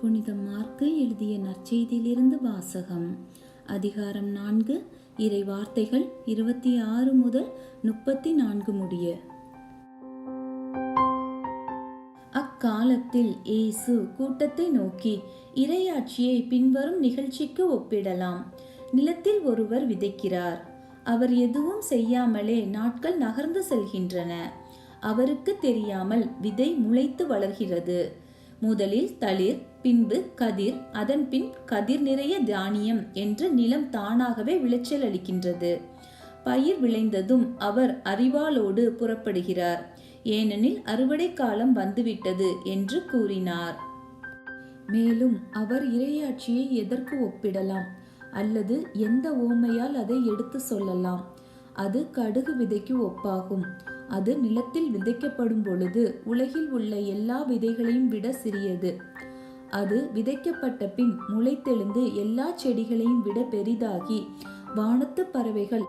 புனித மார்க்கு எழுதிய நற்செய்தியிலிருந்து வாசகம். அதிகாரம் 4, இறை வார்த்தைகள் 26 முதல் 34 முடிய. அக்காலத்தில் இயேசு கூட்டத்தை நோக்கி, இறையாட்சியை பின்வரும் நிகழ்ச்சிக்கு ஒப்பிடலாம். நிலத்தில் ஒருவர் விதைக்கிறார். அவர் எதுவும் செய்யாமலே நாட்கள் நகர்ந்து செல்கின்றன. அவருக்கு தெரியாமல் விதை முளைத்து வளர்கிறது. முதலில் தளிர், பின்பு கதிர், அதன் பின் கதிர் நிறைய தானியம் என்று நிலம் தானாகவே விளைச்சல் அளிக்கின்றது. பயிர் விளைந்ததும் அவர் அரிவாளோடு புறப்படுகிறார், ஏனெனில் அறுவடை காலம் வந்துவிட்டது என்று கூறினார். மேலும் அவர் இறையாட்சியை எதற்கு ஒப்பிடலாம் அல்லது எந்த ஓமையால் அதை எடுத்து சொல்லலாம்? அது கடுகு விதைக்கு ஒப்பாகும். அது நிலத்தில் விதைக்கப்படும் பொழுது உலகில் உள்ள எல்லா விதைகளையும் விட சிறியது. அது விதைக்கப்பட்ட பின் முளைத்தெழுந்து எல்லா செடிகளையும் விட பெரிதாகி வானத்து பறவைகள்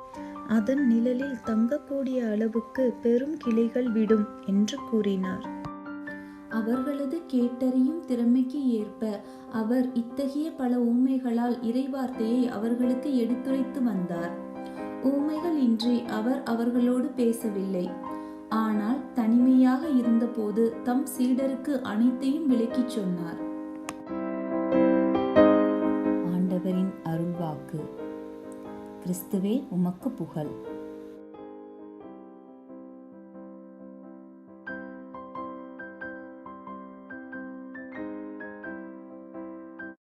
அதன் நிழலில் தங்கக்கூடிய அளவுக்கு பெரும் கிளைகள் விடும் என்று கூறினார். அவர்களது கேட்டறியும் திறமைக்கு ஏற்ப அவர் இத்தகைய பல ஊமைகளால் இறைவார்த்தையை அவர்களுக்கு எடுத்துரைத்து வந்தார். ஊமைகள் இன்றி அவர் அவர்களோடு பேசவில்லை. ஆனால் தனிமையாக இருந்தபோது தம் சீடருக்கு அனைத்தையும் விளக்கிச் சொன்னார். ஆண்டவரின் அருள்வாக்கு. கிறிஸ்துவே உமக்கு புகழ்.